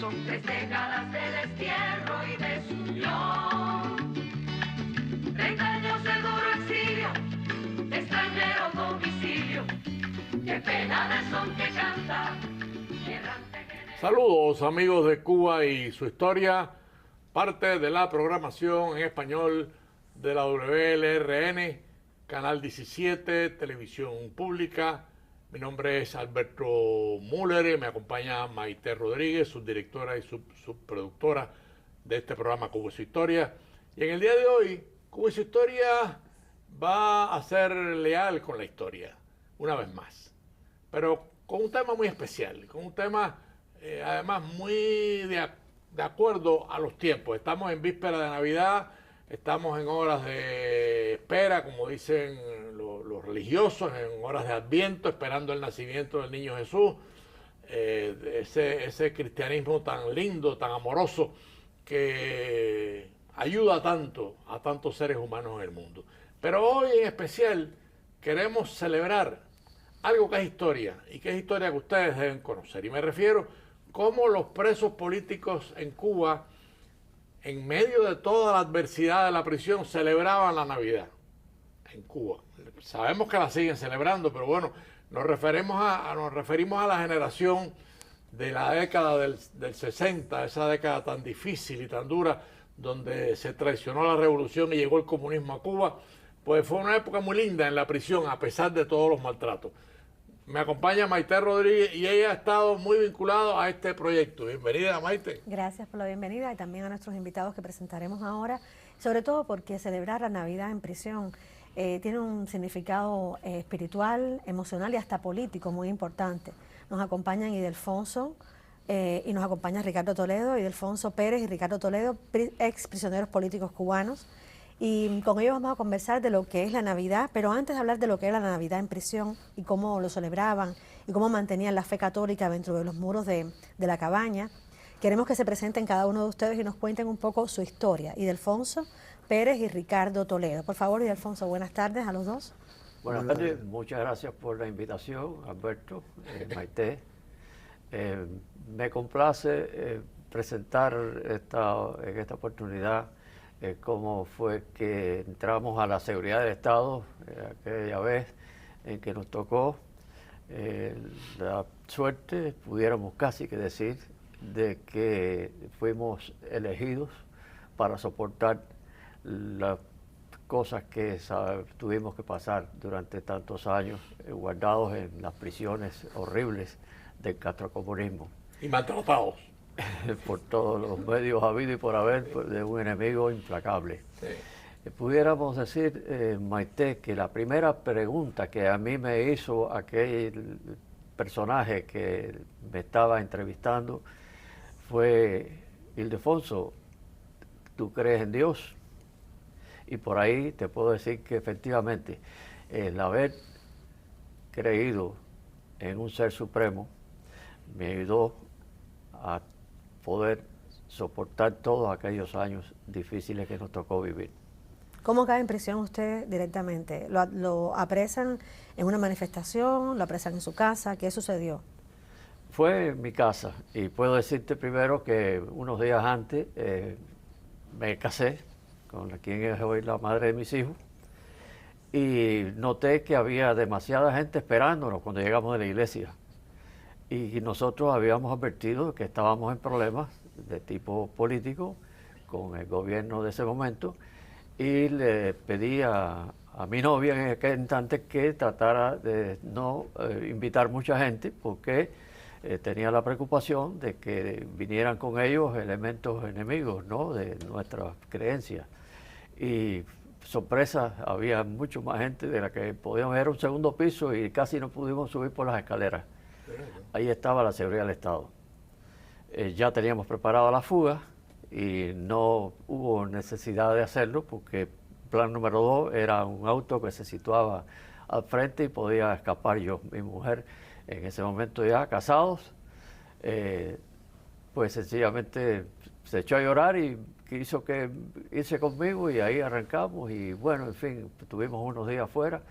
Son 3 décadas de destierro y desunión. 30 años de duro exilio, extranjero domicilio. Qué pena de son que canta. Saludos amigos de Cuba y su historia, parte de la programación en español de la WLRN, Canal 17, Televisión Pública. Mi nombre es Alberto Müller y me acompaña Maite Rodríguez, subdirectora y subproductora de este programa Cuba y su historia. Y en el día de hoy, Cuba y su historia va a ser leal con la historia, una vez más, pero con un tema muy especial, con un tema además muy de acuerdo a los tiempos. Estamos en víspera de Navidad, estamos en horas de espera, como dicen los religiosos, en horas de Adviento, esperando el nacimiento del niño Jesús, ese cristianismo tan lindo, tan amoroso, que ayuda tanto a tantos seres humanos en el mundo. Pero hoy en especial queremos celebrar algo que es historia, y que es historia que ustedes deben conocer. Y me refiero cómo los presos políticos en Cuba, en medio de toda la adversidad de la prisión, celebraban la Navidad en Cuba. Sabemos que la siguen celebrando, pero bueno, nos referimos a la generación de la década del 60, esa década tan difícil y tan dura, donde se traicionó la revolución y llegó el comunismo a Cuba. Pues fue una época muy linda en la prisión, a pesar de todos los maltratos. Me acompaña Maite Rodríguez y ella ha estado muy vinculada a este proyecto. Bienvenida, Maite. Gracias por la bienvenida y también a nuestros invitados que presentaremos ahora, sobre todo porque celebrar la Navidad en prisión tiene un significado espiritual, emocional y hasta político muy importante. Nos acompañan Ildefonso y nos acompaña Ricardo Toledo, Ildefonso Pérez y Ricardo Toledo, ex prisioneros políticos cubanos. Y con ellos vamos a conversar de lo que es la Navidad, pero antes de hablar de lo que es la Navidad en prisión y cómo lo celebraban y cómo mantenían la fe católica dentro de los muros de la cabaña, queremos que se presenten cada uno de ustedes y nos cuenten un poco su historia. Ildefonso Pérez y Ricardo Toledo. Por favor, Ildefonso, buenas tardes a los dos. Buenas tardes, muchas gracias por la invitación, Alberto, Maite. Me complace presentar en esta oportunidad cómo fue que entramos a la seguridad del Estado aquella vez en que nos tocó la suerte, pudiéramos casi que decir, de que fuimos elegidos para soportar las cosas que tuvimos que pasar durante tantos años guardados en las prisiones horribles del castrocomunismo. Y maltratados. Por todos los medios habidos y por haber de un enemigo implacable. Sí. Pudiéramos decir, Maite, que la primera pregunta que a mí me hizo aquel personaje que me estaba entrevistando fue: Ildefonso, ¿tú crees en Dios? Y por ahí te puedo decir que efectivamente el haber creído en un ser supremo me ayudó a poder soportar todos aquellos años difíciles que nos tocó vivir. ¿Cómo cae en prisión usted directamente? ¿Lo apresan en una manifestación? ¿Lo apresan en su casa? ¿Qué sucedió? Fue en mi casa, y puedo decirte primero que unos días antes me casé con quien es hoy la madre de mis hijos, y noté que había demasiada gente esperándonos cuando llegamos de la iglesia. Y nosotros habíamos advertido que estábamos en problemas de tipo político con el gobierno de ese momento, y le pedí a mi novia en aquel instante que tratara de no invitar mucha gente, porque tenía la preocupación de que vinieran con ellos elementos enemigos, ¿no?, de nuestras creencias. Y sorpresa, había mucho más gente de la que podíamos. Era un segundo piso y casi no pudimos subir por las escaleras. Ahí estaba la seguridad del Estado. Ya teníamos preparada la fuga y no hubo necesidad de hacerlo, porque plan número 2 era un auto que se situaba al frente y podía escapar yo. Mi mujer, en ese momento ya casados, pues sencillamente se echó a llorar y quiso que irse conmigo, y ahí arrancamos. Y bueno, en fin, tuvimos unos días fuera,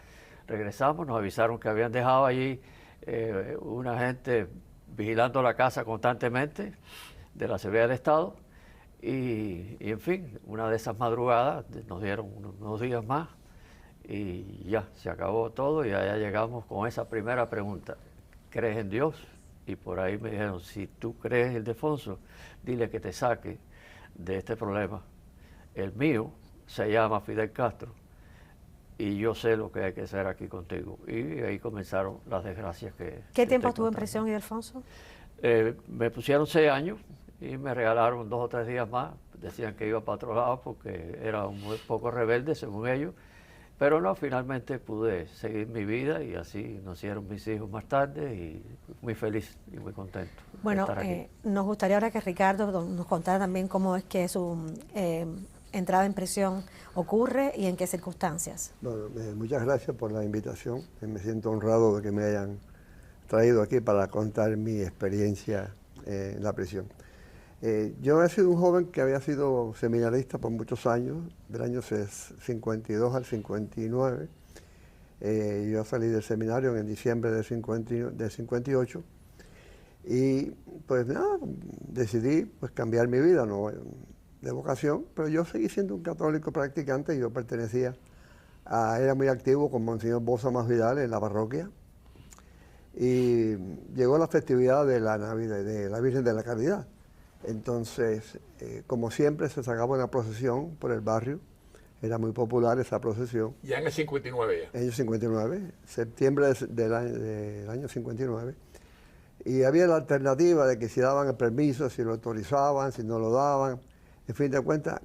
regresamos, nos avisaron que habían dejado allí una gente vigilando la casa constantemente, de la Seguridad del Estado. Y en fin, una de esas madrugadas nos dieron unos días más y ya, se acabó todo y allá llegamos con esa primera pregunta: ¿crees en Dios? Y por ahí me dijeron, si tú crees en Ildefonso, dile que te saque de este problema. El mío se llama Fidel Castro y yo sé lo que hay que hacer aquí contigo. Y ahí comenzaron las desgracias que... ¿Qué tiempo estuvo en prisión, Ildefonso? Me pusieron 6 años y me regalaron 2 o 3 días más. Decían que iba para otro lado porque era un poco rebelde, según ellos. Pero no, finalmente pude seguir mi vida y así nacieron mis hijos más tarde y muy feliz y muy contento bueno, de estar aquí. Nos gustaría ahora que Ricardo nos contara también cómo es que su entrada en prisión ocurre y en qué circunstancias. Bueno, muchas gracias por la invitación. Me siento honrado de que me hayan traído aquí para contar mi experiencia en la prisión. Yo he sido un joven que había sido seminarista por muchos años, del año 52 al 59. Yo salí del seminario en diciembre del 58 y pues nada, decidí pues cambiar mi vida, ¿no?, de vocación, pero yo seguí siendo un católico practicante. Yo era muy activo con Monseñor Bosa Masvidal en la parroquia y llegó la festividad de la Navidad, de la Virgen de la Caridad. Entonces, como siempre, se sacaba una procesión por el barrio. Era muy popular esa procesión. Ya en el 59 ya. En el 59, septiembre del año 59. Y había la alternativa de que si daban el permiso, si lo autorizaban, si no lo daban. En fin de cuentas,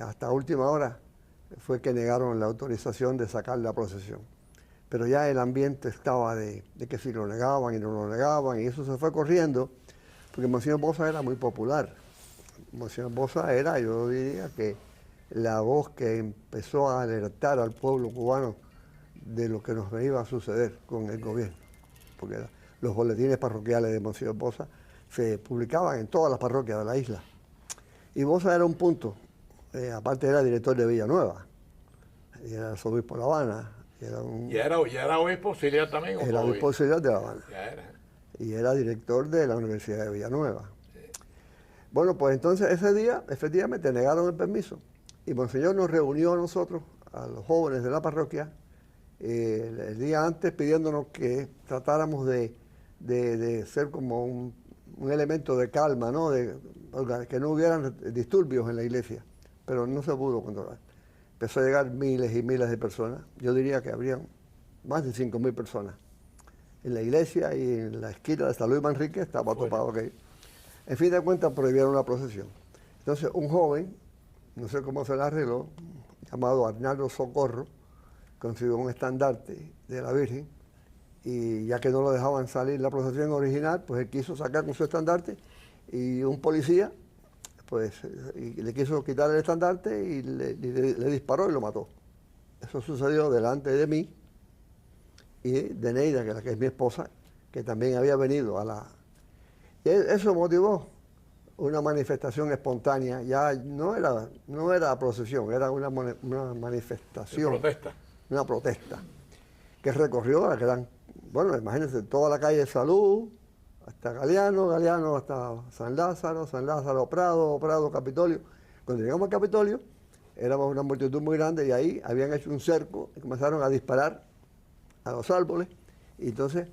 hasta última hora fue que negaron la autorización de sacar la procesión. Pero ya el ambiente estaba de que si lo negaban y no lo negaban, y eso se fue corriendo. Porque Monseñor Bosa era muy popular. Monseñor Bosa era, yo diría, que la voz que empezó a alertar al pueblo cubano de lo que nos iba a suceder con el gobierno. Porque los boletines parroquiales de Monseñor Bosa se publicaban en todas las parroquias de la isla. Y Bosa era un punto. Aparte era director de Villanueva. Y era arzobispo de La Habana. ¿Ya era obispo auxiliar también? Era obispo auxiliar de La Habana. Ya era. Y era director de la Universidad de Villanueva. Sí. Bueno, pues entonces ese día efectivamente negaron el permiso y Monseñor nos reunió a nosotros, a los jóvenes de la parroquia, el día antes pidiéndonos que tratáramos de ser como un elemento de calma, ¿no?, que no hubieran disturbios en la iglesia, pero no se pudo controlar. Empezó a llegar miles y miles de personas. Yo diría que habrían más de 5.000 personas. En la iglesia y en la esquina de San Luis Manrique estaba topado aquello. En fin de cuentas, prohibieron la procesión. Entonces, un joven, no sé cómo se le arregló, llamado Arnaldo Socorro, consiguió un estandarte de la Virgen y ya que no lo dejaban salir la procesión original, pues él quiso sacar con su estandarte y un policía pues le quiso quitar el estandarte y le disparó y lo mató. Eso sucedió delante de mí y de Neida, que es mi esposa, que también había venido a la... Y eso motivó una manifestación espontánea. Ya no era procesión, era una manifestación. Protesta. Una protesta que recorrió la gran... Bueno, imagínense, toda la calle de Salud, hasta Galeano hasta San Lázaro, Prado, Capitolio. Cuando llegamos al Capitolio, éramos una multitud muy grande y ahí habían hecho un cerco y comenzaron a disparar a los árboles. Y entonces,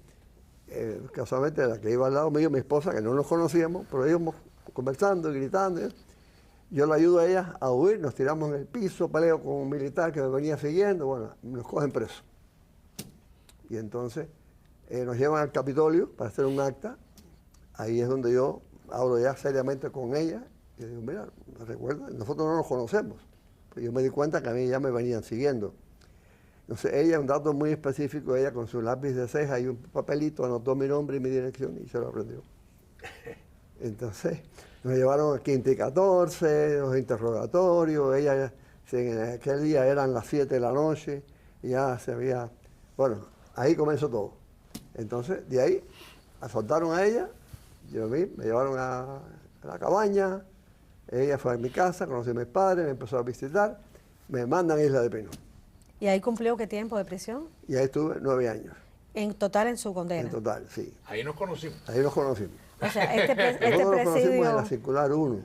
casualmente, la que iba al lado mío, mi esposa, que no nos conocíamos, pero íbamos conversando y gritando. Yo le ayudo a ella a huir, nos tiramos en el piso, peleo con un militar que me venía siguiendo, bueno, nos cogen presos. Y entonces nos llevan al Capitolio para hacer un acta. Ahí es donde yo hablo ya seriamente con ella. Y digo, mira, recuerda, nosotros no nos conocemos. Pero yo me di cuenta que a mí ya me venían siguiendo. Entonces ella, un dato muy específico, ella con su lápiz de ceja y un papelito anotó mi nombre y mi dirección y se lo aprendió. Entonces nos llevaron a Quinta y 14, los interrogatorios. Ella, en aquel día eran las 7 de la noche y ya se había... Bueno, ahí comenzó todo. Entonces, de ahí, asaltaron a ella, me llevaron a la cabaña, ella fue a mi casa, conocí a mis padres, me empezó a visitar, me mandan a Isla de Pino. ¿Y ahí cumplió qué tiempo de prisión? Y ahí estuve 9 años. ¿En total en su condena? En total, sí. Ahí nos conocimos. Ahí nos conocimos. O sea, este Nosotros lo conocimos en la presidio, circular 1.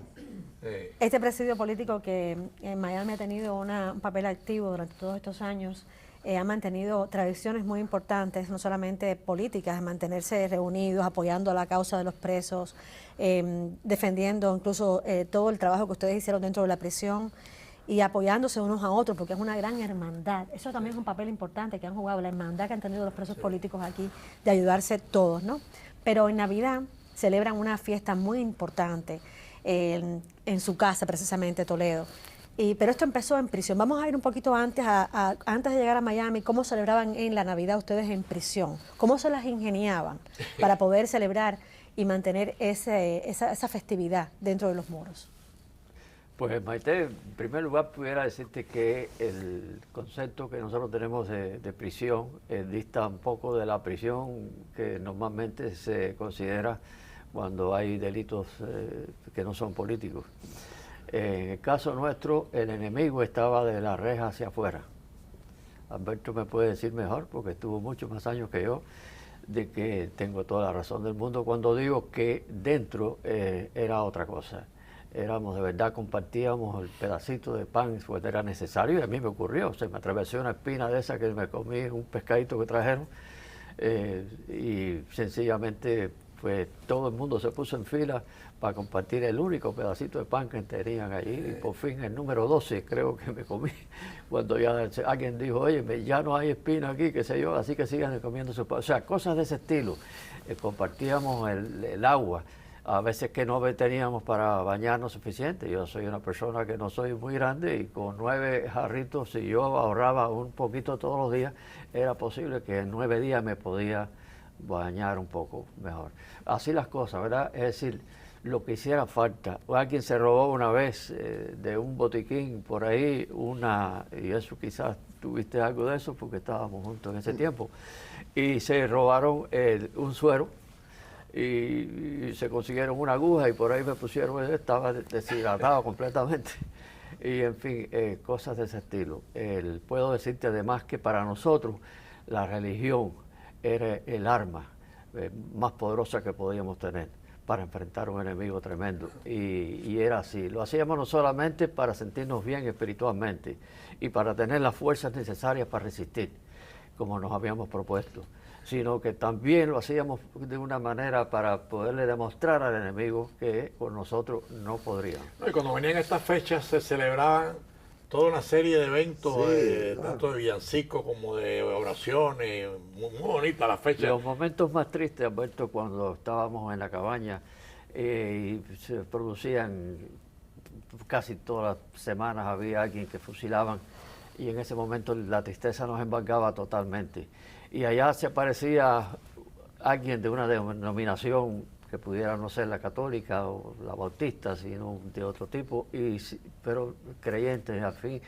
este presidio político que en Miami ha tenido un papel activo durante todos estos años, ha mantenido tradiciones muy importantes, no solamente políticas, de mantenerse reunidos, apoyando la causa de los presos, defendiendo incluso todo el trabajo que ustedes hicieron dentro de la prisión y apoyándose unos a otros, porque es una gran hermandad. Eso también es un papel importante que han jugado, la hermandad que han tenido los presos políticos aquí, de ayudarse todos, ¿no? Pero en Navidad celebran una fiesta muy importante en su casa, precisamente, Toledo. Pero esto empezó en prisión. Vamos a ir un poquito antes, antes de llegar a Miami, ¿cómo celebraban en la Navidad ustedes en prisión? ¿Cómo se las ingeniaban para poder celebrar y mantener esa festividad dentro de los muros? Pues Maite, en primer lugar pudiera decirte que el concepto que nosotros tenemos de prisión dista un poco de la prisión que normalmente se considera cuando hay delitos que no son políticos. En el caso nuestro, el enemigo estaba de la reja hacia afuera. Alberto me puede decir mejor, porque estuvo muchos más años que yo, de que tengo toda la razón del mundo cuando digo que dentro era otra cosa. Éramos de verdad, compartíamos el pedacito de pan, pues era necesario, y a mí me ocurrió. Se me atravesó una espina de esa que me comí, un pescadito que trajeron, y sencillamente pues todo el mundo se puso en fila para compartir el único pedacito de pan que tenían allí, y por fin el número 12 creo que me comí, cuando ya alguien dijo, oye, ya no hay espina aquí, qué sé yo, así que sigan comiendo su pan. O sea, cosas de ese estilo. Compartíamos el agua, a veces que no teníamos para bañarnos suficiente. Yo soy una persona que no soy muy grande, y con 9 jarritos, si yo ahorraba un poquito todos los días, era posible que en 9 días me podía bañar un poco mejor. Así las cosas, ¿verdad? Es decir, lo que hiciera falta. Alguien se robó una vez de un botiquín por ahí y eso quizás tuviste algo de eso porque estábamos juntos en ese tiempo, y se robaron un suero y se consiguieron una aguja y por ahí me pusieron, estaba deshidratado completamente. Y en fin, cosas de ese estilo. Puedo decirte además que para nosotros la religión era el arma más poderosa que podíamos tener para enfrentar a un enemigo tremendo. Y era así. Lo hacíamos no solamente para sentirnos bien espiritualmente y para tener las fuerzas necesarias para resistir, como nos habíamos propuesto, sino que también lo hacíamos de una manera para poderle demostrar al enemigo que con nosotros no podrían. Y cuando venían estas fechas se celebraban toda una serie de eventos, Sí, claro, tanto de villancicos como de oraciones, muy bonita la fecha. Los momentos más tristes, Alberto, cuando estábamos en la cabaña y se producían casi todas las semanas, había alguien que fusilaban, y en ese momento la tristeza nos embargaba totalmente. Y allá se aparecía alguien de una denominación que pudiera no ser la católica o la bautista, sino de otro tipo, pero creyentes al fin.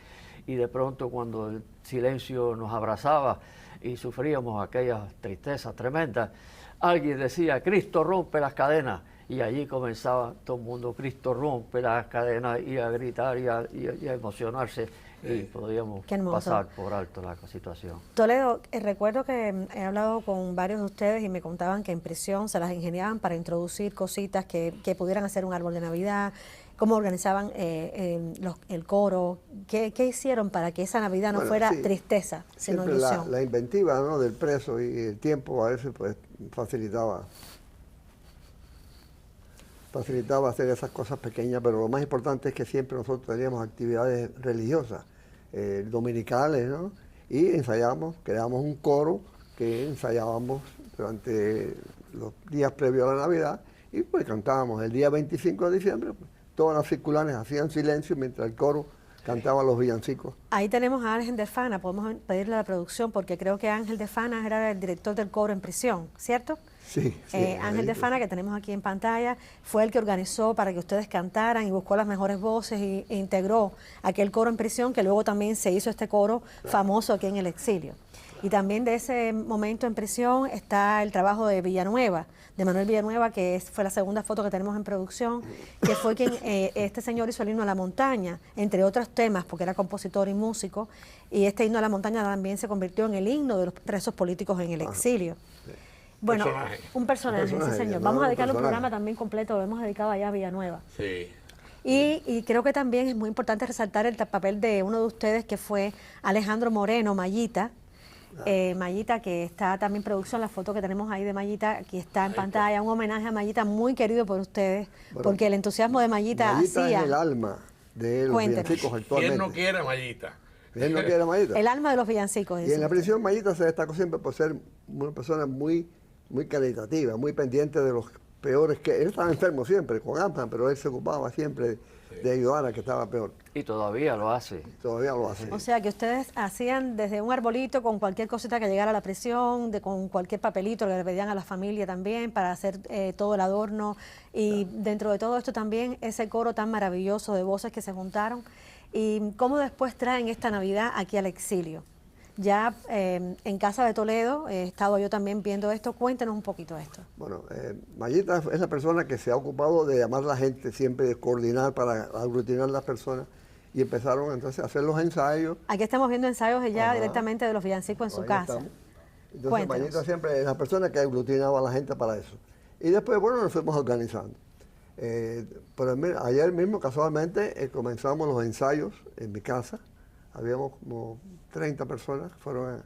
Y de pronto, cuando el silencio nos abrazaba y sufríamos aquellas tristezas tremendas, alguien decía, Cristo rompe las cadenas. Y allí comenzaba todo el mundo, Cristo rompe las cadenas, y a gritar y a emocionarse. Y podíamos pasar por alto la situación. Toledo, recuerdo que he hablado con varios de ustedes y me contaban que en prisión se las ingeniaban para introducir cositas que pudieran hacer un árbol de Navidad, cómo organizaban el coro, qué hicieron para que esa Navidad no fuera tristeza, sino ilusión. La inventiva, ¿no?, del preso y el tiempo a veces pues facilitaba hacer esas cosas pequeñas, pero lo más importante es que siempre nosotros teníamos actividades religiosas, dominicales, ¿no? Y ensayábamos, creábamos un coro que ensayábamos durante los días previos a la Navidad, y pues cantábamos. El día 25 de diciembre, pues, todas las circulares hacían silencio mientras el coro cantaba los villancicos. Ahí tenemos a Ángel de Fana, podemos pedirle a la producción, porque creo que Ángel de Fana era el director del coro en prisión, ¿cierto? Sí, Ángel de Fana, que tenemos aquí en pantalla, fue el que organizó para que ustedes cantaran y buscó las mejores voces e integró aquel coro en prisión, que luego también se hizo este coro famoso aquí en el exilio. Y también de ese momento en prisión está el trabajo de Villanueva, de Manuel Villanueva, que fue la segunda foto que tenemos en producción, que fue quien este señor hizo el himno a la montaña, entre otros temas, porque era compositor y músico, y este himno a la montaña también se convirtió en el himno de los presos políticos en el exilio. Bueno, personaje. un personaje, Un personaje, sí señor. no, Vamos a un dedicarle un personaje. programa también completo, lo hemos dedicado allá a Villanueva. Sí. Y creo que también es muy importante resaltar el papel de uno de ustedes que fue Alejandro Moreno, Mayita. Mayita, que está también en producción, la foto que tenemos ahí de Mayita, aquí está en pantalla, un homenaje a Mayita muy querido por ustedes, Bueno, porque el entusiasmo de Mayita Mayita hacía es el alma de los Cuéntenos. villancicos actualmente. ¿Quién no quiere a Mayita? ¿Quién no quiere a Mayita? el alma de los villancicos. Y dice en la usted. prisión Mayita se destacó siempre por ser una persona muy caritativa, muy pendiente de los peores, que él estaba enfermo siempre, con asma, pero él se ocupaba siempre de ayudar al que estaba peor. Y todavía lo hace. Todavía lo hace. O sea, que ustedes hacían desde un arbolito con cualquier cosita que llegara a la prisión, con cualquier papelito que le pedían a la familia también para hacer todo el adorno. Y dentro de todo esto también ese coro tan maravilloso de voces que se juntaron. Y cómo después traen esta Navidad aquí al exilio. Ya en Casa de Toledo, he estado yo también viendo esto. Cuéntenos un poquito de esto. Bueno, Mayita es la persona que se ha ocupado de llamar a la gente, siempre de coordinar para aglutinar las personas. Y empezaron entonces a hacer los ensayos. Aquí estamos viendo ensayos ya Ajá. directamente de los villancicos en su Ahí casa. estamos. Entonces Cuéntenos. Mayita siempre es la persona que aglutinaba a la gente para eso. Y después, bueno, nos fuimos organizando. Pero ayer mismo, casualmente, comenzamos los ensayos en mi casa. Habíamos como 30 personas que fueron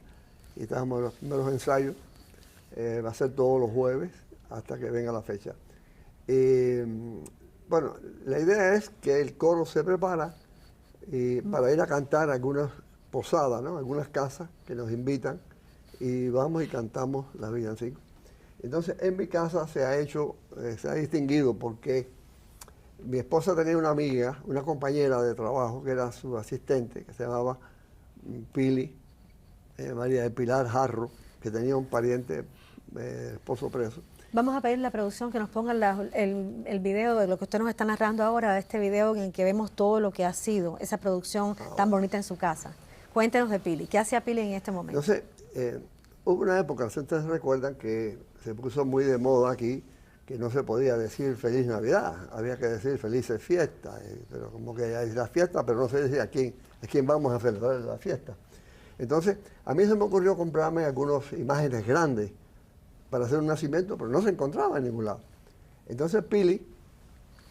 y estábamos en los primeros ensayos. Va a ser todos los jueves hasta que venga la fecha. Bueno, la idea es que el coro se prepara para ir a cantar a algunas posadas, ¿no? Algunas casas que nos invitan y vamos y cantamos las villancicos. Entonces, en mi casa se ha hecho, se ha distinguido porque mi esposa tenía una amiga, una compañera de trabajo que era su asistente, que se llamaba Pili, María del Pilar Jarro, que tenía un pariente, esposo preso. Vamos a pedirle a la producción que nos pongan el video de lo que usted nos está narrando ahora, de este video en el que vemos todo lo que ha sido esa producción tan bonita en su casa. Cuéntenos de Pili. ¿Qué hacía Pili en este momento? Entonces, hubo una época, ustedes recuerdan, que se puso muy de moda aquí, que no se podía decir Feliz Navidad, había que decir Felices Fiestas, pero como que hay la fiesta, pero no se decía a quién vamos a celebrar la fiesta. Entonces, a mí se me ocurrió comprarme algunas imágenes grandes para hacer un nacimiento, pero no se encontraba en ningún lado. Entonces Pili...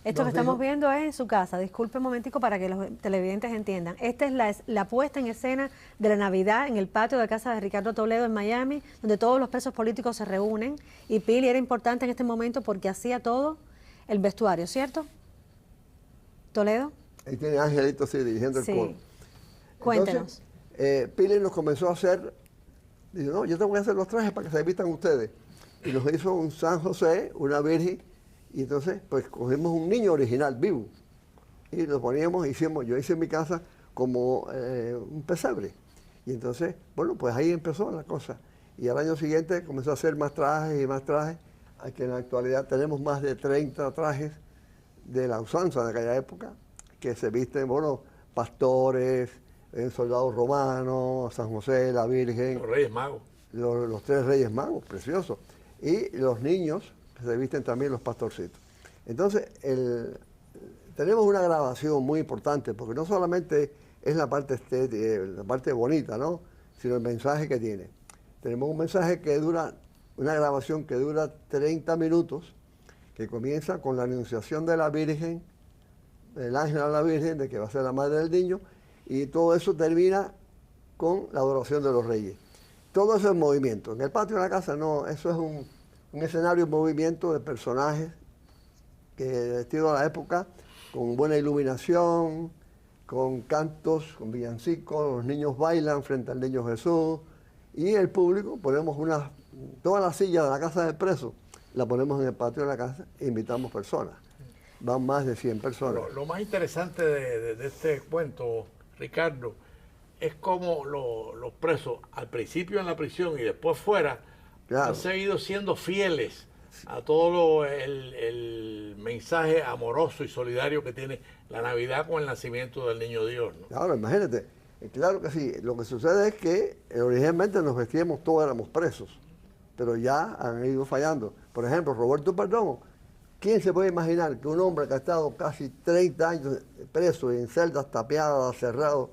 Esto que nos estamos dijo- viendo es en su casa. Disculpe un momentico para que los televidentes entiendan. Esta es la puesta en escena de la Navidad en el patio de casa de Ricardo Toledo en Miami, donde todos los presos políticos se reúnen. Y Pili era importante en este momento porque hacía todo el vestuario, ¿cierto? ¿Toledo? Ahí tiene Angelito, sí, dirigiendo Sí. el coro. Cuéntenos. Entonces, Pili nos comenzó a hacer, dijo, no, yo te voy a hacer los trajes para que se vistan ustedes. Y nos hizo un San José, una Virgen, y entonces pues cogimos un niño original, vivo, y lo poníamos, yo hice en mi casa como un pesebre. Y entonces, bueno, pues ahí empezó la cosa. Y al año siguiente comenzó a hacer más trajes y más trajes, a que en la actualidad tenemos más de 30 trajes de la usanza de aquella época, que se visten, bueno, pastores, soldados romanos, San José, la Virgen, Los Reyes Magos. los tres Reyes Magos, preciosos, y los niños, que se visten también los pastorcitos. Entonces, tenemos una grabación muy importante, porque no solamente es la parte estética, la parte bonita, ¿no? Sino el mensaje que tiene. Tenemos un mensaje que dura, una grabación que dura 30 minutos, que comienza con la anunciación de la Virgen, del ángel a la Virgen, de que va a ser la madre del niño, y todo eso termina con la adoración de los reyes. Todo eso es movimiento. En el patio de la casa no, eso es un escenario en movimiento de personajes que vestidos a la época, con buena iluminación, con cantos, con villancicos, los niños bailan frente al niño Jesús, y el público, ponemos toda la silla de la casa del preso, la ponemos en el patio de la casa e invitamos personas. Van más de 100 personas. Lo más interesante de este cuento, Ricardo, es cómo los presos, al principio en la prisión y después fuera, Claro. han seguido siendo fieles a todo el mensaje amoroso y solidario que tiene la Navidad con el nacimiento del Niño Dios, ¿no? Claro, imagínate. Claro que sí. Lo que sucede es que originalmente nos vestíamos, todos éramos presos, pero ya han ido fallando. Por ejemplo, Roberto Perdomo. ¿Quién se puede imaginar que un hombre que ha estado casi 30 años preso en celdas tapiadas, cerrado,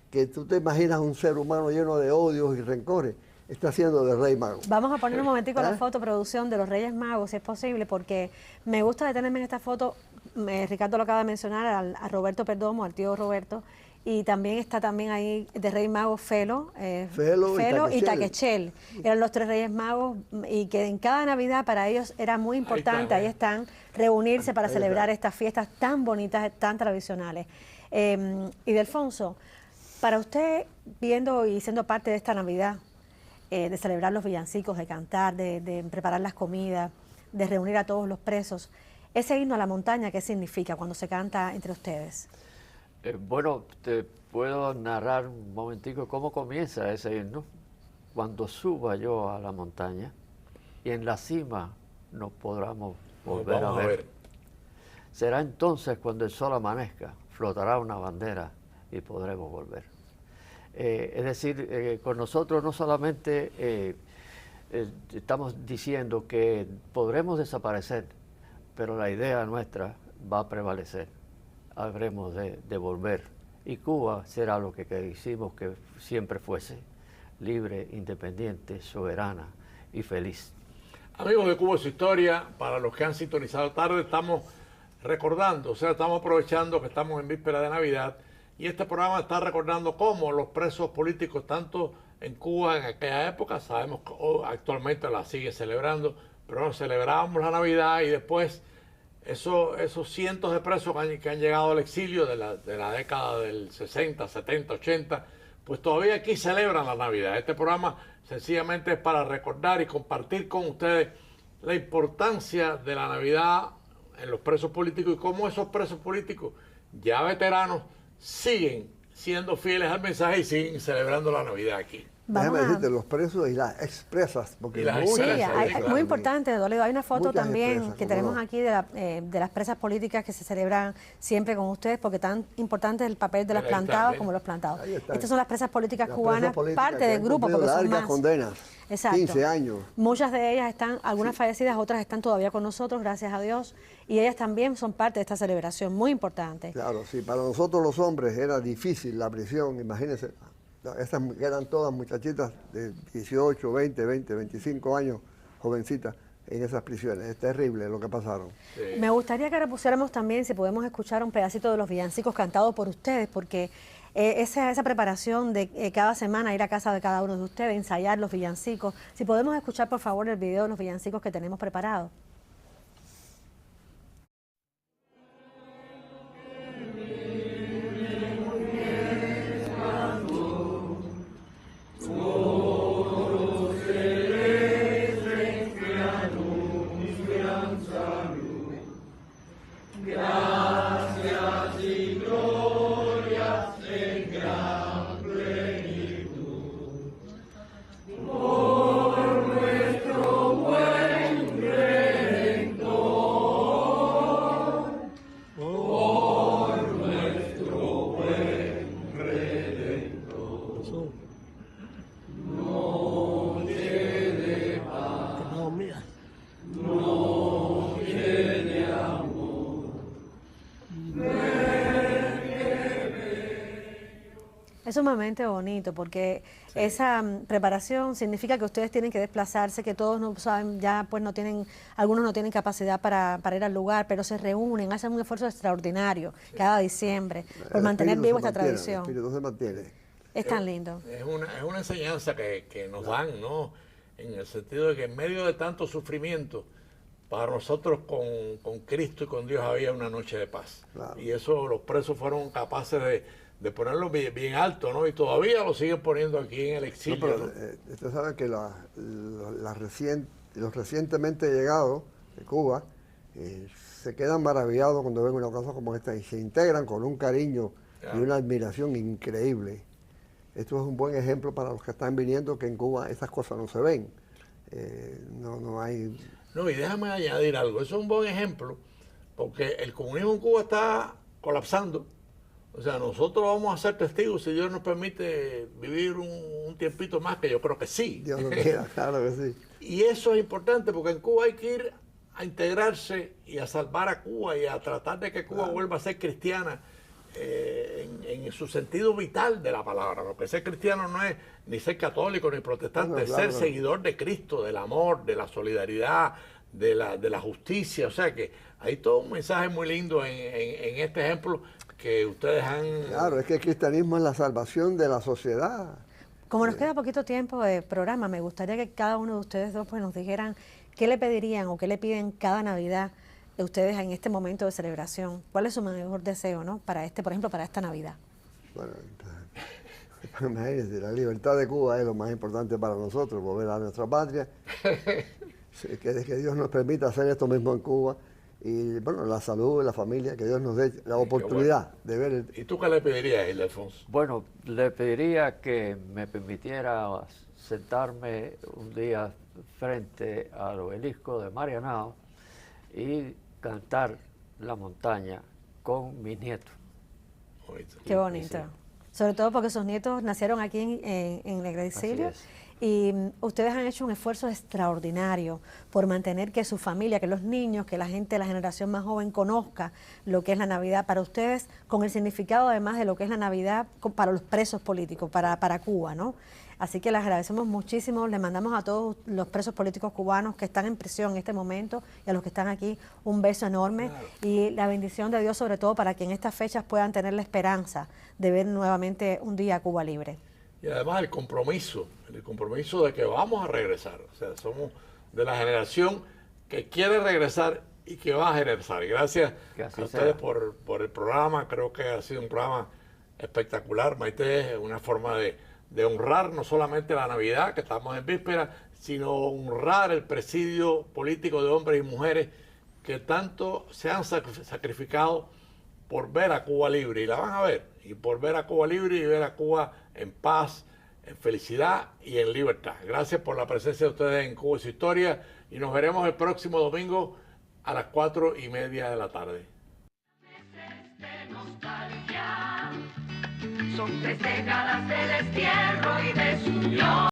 que tú te imaginas un ser humano lleno de odios y rencores? está haciendo de Rey Mago. Vamos a poner un momentico la ¿Eh? foto, producción, de los Reyes Magos, si es posible, porque me gusta detenerme en esta foto. Ricardo lo acaba de mencionar, a Roberto Perdomo, al tío Roberto, y también está también ahí de Rey Mago Felo, Felo y Taquechel. Eran los 3 Reyes Magos, y que en cada Navidad para ellos era muy importante, ahí están, reunirse para celebrar estas fiestas tan bonitas, tan tradicionales. Y Delfonso, para usted, viendo y siendo parte de esta Navidad, de celebrar los villancicos, de cantar, de preparar las comidas, de reunir a todos los presos, ese himno a la montaña, ¿qué significa cuando se canta entre ustedes? Bueno, te puedo narrar un momentico cómo comienza ese himno. Cuando suba yo a la montaña y en la cima nos podamos volver a ver. Será entonces cuando el sol amanezca, flotará una bandera y podremos volver. Es decir, con nosotros no solamente estamos diciendo que podremos desaparecer, pero la idea nuestra va a prevalecer. Habremos de volver. Y Cuba será lo que quisimos que siempre fuese, libre, independiente, soberana y feliz. Amigos de Cuba y su historia, para los que han sintonizado tarde, estamos recordando, o sea, estamos aprovechando que estamos en víspera de Navidad, y este programa está recordando cómo los presos políticos, tanto en Cuba en aquella época, sabemos que actualmente la sigue celebrando, pero celebrábamos la Navidad y después esos cientos de presos que han llegado al exilio de la década del 60, 70, 80, pues todavía aquí celebran la Navidad. Este programa sencillamente es para recordar y compartir con ustedes la importancia de la Navidad en los presos políticos y cómo esos presos políticos ya veteranos siguen siendo fieles al mensaje y siguen celebrando la Navidad aquí. Déjame decirte, los presos y las expresas, porque Sí, claro. muy importante, Toledo. Hay una foto Muchas también expresas, que cómo tenemos no. aquí de las presas políticas que se celebran siempre con ustedes, porque tan importante es el papel de las Ahí está, plantadas ¿ven? como los plantados. Ahí está. Estas son las presas políticas Las cubanas, presas políticas parte que del han grupo, cumplido porque son largas más. condenas, Exacto. 15 años. Muchas de ellas están, algunas fallecidas, otras están todavía con nosotros, gracias a Dios, y ellas también son parte de esta celebración, muy importante. Claro, sí, para nosotros los hombres era difícil la prisión, imagínense. Estas eran todas muchachitas de 18, 20, 25 años, jovencitas, en esas prisiones. Es terrible lo que pasaron. Sí. Me gustaría que ahora pusiéramos también, si podemos escuchar un pedacito de los villancicos cantados por ustedes, porque esa preparación de cada semana ir a casa de cada uno de ustedes, ensayar los villancicos. Si podemos escuchar, por favor, el video de los villancicos que tenemos preparados. Es sumamente bonito porque esa preparación significa que ustedes tienen que desplazarse, que todos no saben, ya pues no tienen, algunos no tienen capacidad para ir al lugar, pero se reúnen, hacen un esfuerzo extraordinario cada diciembre por mantener viva esta tradición. El espíritu se mantiene. Es tan lindo. Es una enseñanza que nos dan, ¿no? En el sentido de que en medio de tanto sufrimiento, para nosotros con Cristo y con Dios había una noche de paz. Claro. Y eso los presos fueron capaces de ponerlo bien alto, ¿no? Y todavía lo siguen poniendo aquí en el exilio. No, pero, ¿no? usted sabe que los recientemente llegados de Cuba se quedan maravillados cuando ven una cosa como esta y se integran con un cariño y una admiración increíble. Esto es un buen ejemplo para los que están viniendo, que en Cuba estas cosas no se ven. No hay... No, y déjame añadir algo. Eso es un buen ejemplo, porque el comunismo en Cuba está colapsando. O sea, nosotros vamos a ser testigos si Dios nos permite vivir un tiempito más, que yo creo que sí. Dios lo quiera, claro que sí. Y eso es importante, porque en Cuba hay que ir a integrarse y a salvar a Cuba y a tratar de que Cuba vuelva a ser cristiana. en su sentido vital de la palabra, porque ser cristiano no es ni ser católico ni protestante, es ser seguidor de Cristo, del amor, de la solidaridad, de la justicia. O sea que hay todo un mensaje muy lindo en este ejemplo que ustedes han... Claro, es que el cristianismo es la salvación de la sociedad. Como nos queda poquito tiempo de programa, me gustaría que cada uno de ustedes dos pues, nos dijeran qué le pedirían o qué le piden cada Navidad de ustedes en este momento de celebración. ¿Cuál es su mejor deseo, ¿no? Para por ejemplo, para esta Navidad. Bueno, imagínense, la libertad de Cuba es lo más importante para nosotros, volver a nuestra patria. Que Dios nos permita hacer esto mismo en Cuba. Y bueno, la salud, la familia, que Dios nos dé la oportunidad de ver. ¿Y tú qué le pedirías, Ildefonso? Bueno, le pediría que me permitiera sentarme un día frente al obelisco de Marianao y cantar La Montaña con mis nietos. Qué bonito. Sobre todo porque sus nietos nacieron aquí en el exilio. Y ustedes han hecho un esfuerzo extraordinario por mantener que su familia, que los niños, que la gente, la generación más joven conozca lo que es la Navidad para ustedes, con el significado además de lo que es la Navidad para los presos políticos, para Cuba, ¿no? Así que les agradecemos muchísimo, les mandamos a todos los presos políticos cubanos que están en prisión en este momento y a los que están aquí un beso enorme y la bendición de Dios sobre todo para que en estas fechas puedan tener la esperanza de ver nuevamente un día Cuba libre. Y además el compromiso de que vamos a regresar. O sea, somos de la generación que quiere regresar y que va a regresar. Gracias a ustedes por el programa. Creo que ha sido un programa espectacular. Maite, es una forma de honrar no solamente la Navidad, que estamos en víspera, sino honrar el presidio político de hombres y mujeres que tanto se han sacrificado por ver a Cuba libre, y la van a ver, y por ver a Cuba libre y ver a Cuba en paz, en felicidad y en libertad. Gracias por la presencia de ustedes en Cuba y su historia, y nos veremos el próximo domingo a las 4:30 de la tarde. De nostalgia, son 3 décadas de destierro.